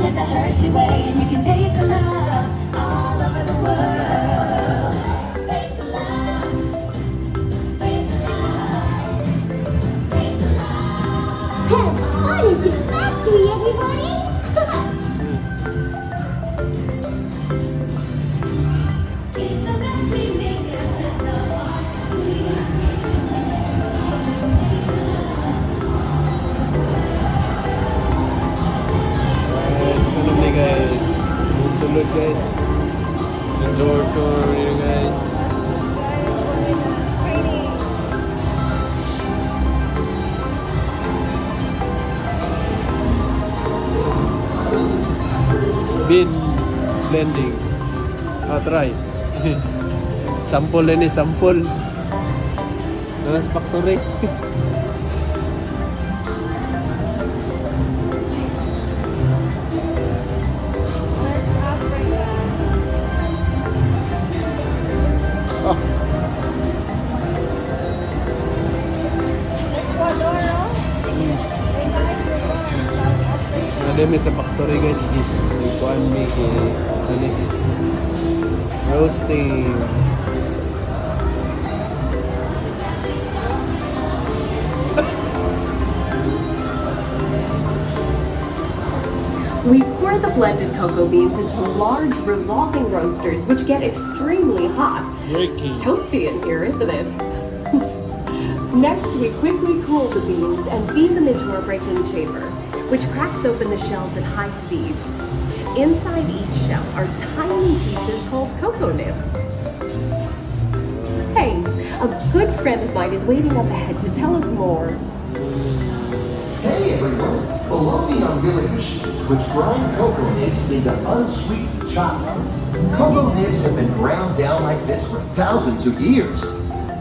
done it the Hershey way, and you can taste the love all over the world. Taste the love, taste the love, taste the love. On at the factory, everybody! It's the best we make it at the heart. Sunod ni guys. Sulod guys. The door tour here guys. Bean blending. Try. Sample ini sample. Nasa factory. Ada sa factory guys is kuan mi sini roasting. We pour the blended cocoa beans into large revolving roasters, which get extremely hot. Breaking. Toasty in here, isn't it? Next, we quickly cool the beans and feed them into our breaking chamber, which cracks open the shells at high speed. Inside each shell are tiny pieces called cocoa nibs. Hey, a good friend of mine is waiting up ahead to tell us more. Hey everyone! Below me are milling machines which grind cocoa nibs into unsweetened chocolate. Cocoa nibs have been ground down like this for thousands of years.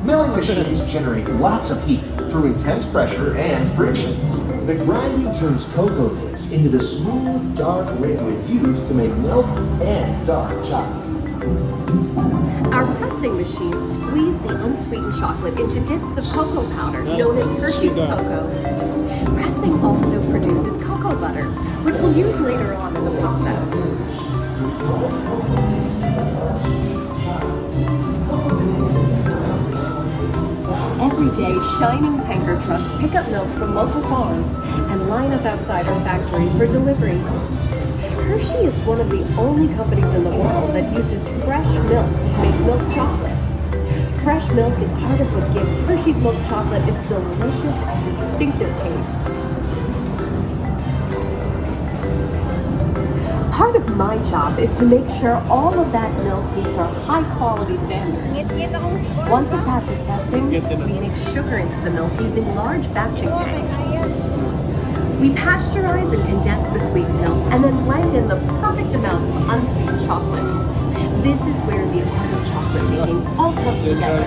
Milling machines generate lots of heat through intense pressure and friction. The grinding turns cocoa nibs into the smooth, dark liquid used to make milk and dark chocolate. Our pressing machines squeeze the unsweetened chocolate into discs of cocoa powder known as Hershey's cocoa. Pressing also produces cocoa butter, which we'll use later on in the process. Every day, shining tanker trucks pick up milk from local farms and line up outside our factory for delivery. Hershey is one of the only companies in the world that uses fresh milk to make milk chocolate. Fresh milk is part of what gives Hershey's milk chocolate its delicious and distinctive taste. Part of my job is to make sure all of that milk meets our high-quality standards. Once it passes testing, we mix sugar into the milk using large batching tanks. We pasteurize and condense the sweet milk and then blend in the perfect amount of unsweetened chocolate. This is where the art of chocolate making all comes together.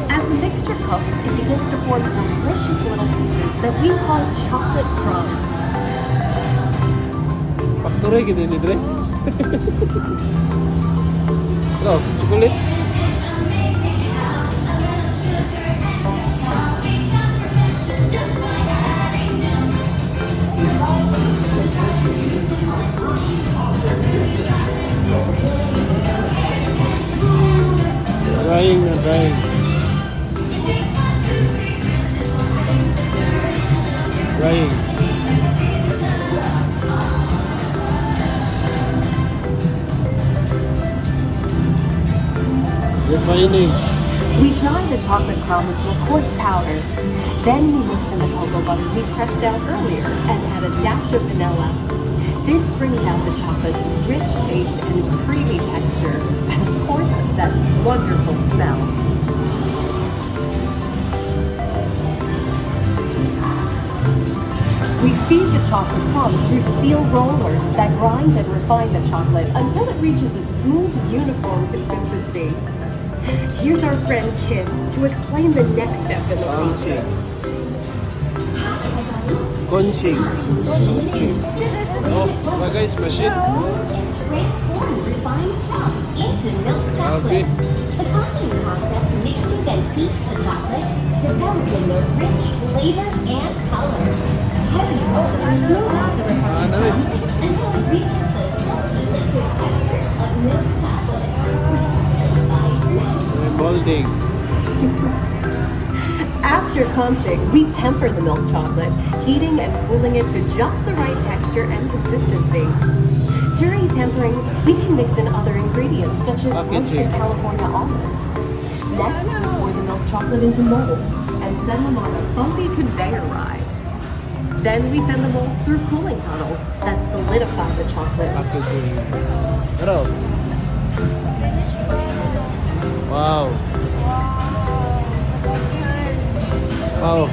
As the mixture cooks, it begins to form delicious little pieces that we call chocolate crumbs. Factory gini ni Dre. Oh, chocolate. Drying na drying. Drying. Refining. We dry the chocolate crumb into a coarse powder. Then we mix in the cocoa butter we pressed out earlier and add a dash of vanilla. This brings out the chocolate's rich taste and creamy texture, and of course, that wonderful smell. We feed the chocolate crumb through steel rollers that grind and refine the chocolate until it reaches a smooth, uniform consistency. Here's our friend Kiss to explain the next step in the process. Conching. Oh, mga guys, machine. And transform refined crumb into milk chocolate. The conching process mixes and heats the chocolate, developing a rich flavor and color. Heavy rollers smooth out the refined crumb until reaches the silky liquid texture of milk chocolate. Molding. After conching, we temper the milk chocolate, heating and cooling it to just the right texture and consistency. During tempering, we can mix in other ingredients such as roasted California almonds. Next, we pour the milk chocolate into molds and send them on a bumpy conveyor ride. Then we send the molds through cooling tunnels that solidify the chocolate. Packaging. Ano? Wow. Wow.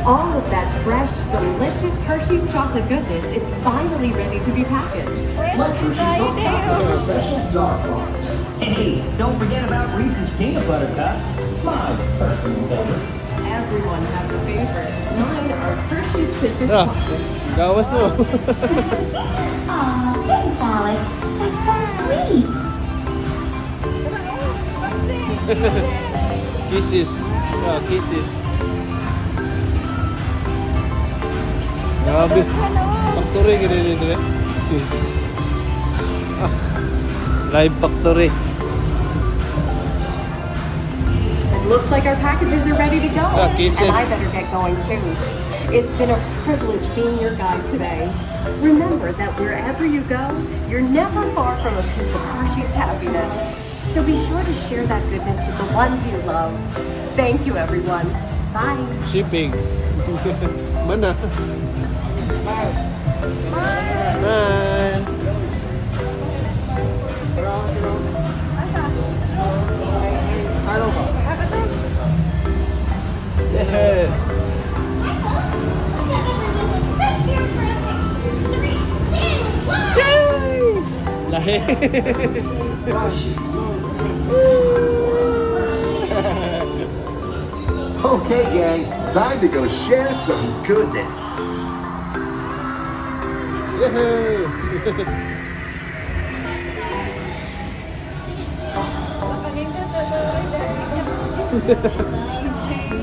All of that fresh, delicious Hershey's chocolate goodness is finally ready to be packaged. Like Hershey's milk chocolate special dark bars. Hey, don't forget about Reese's peanut butter cups. My personal favorite. Everyone has a favorite. Mine are Hershey's Kisses Ah, chocolate. gawas no. Aw, thanks, Alex. That's so sweet. Kisses. Ah, kisses. Grabe. Factory ganun dito eh. Ah, live factory. It looks like our packages are ready to go. Ah, kisses. And I better get going too. It's been a privilege being your guide today. Remember that wherever you go, you're never far from a piece of Hershey's happiness. So be sure to share that goodness with the ones you love. Thank you, everyone. Bye. Shipping. Mana? Smile. Yeah. Hi, folks. Let's have everyone look right here for a picture. 3, 2, 1. Lahi. Okay, gang, time to go share some goodness. Yay!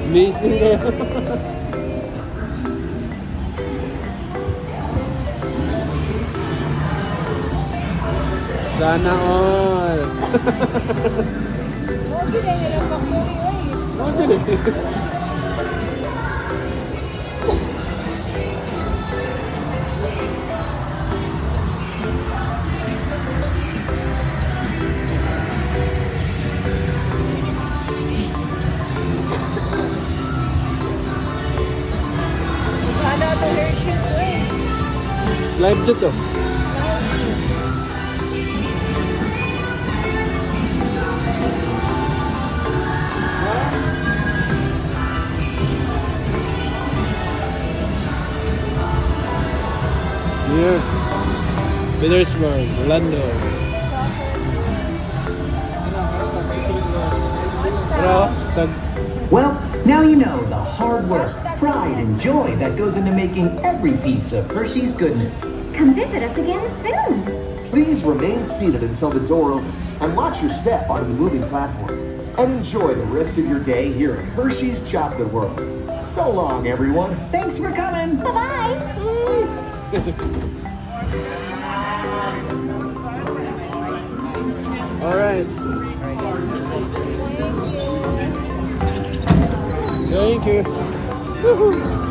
Amazing kayo. Sana all. Live dyan to. Here. Petersburg, Orlando. Bro, stag. Well, now you know the hard work, pride, and joy that goes into making every piece of Hershey's goodness. Come visit us again soon. Please remain seated until the door opens and watch your step onto the moving platform. And enjoy the rest of your day here in Hershey's Chocolate World. So long, everyone. Thanks for coming. Bye-bye. All right. Thank you. Woohoo.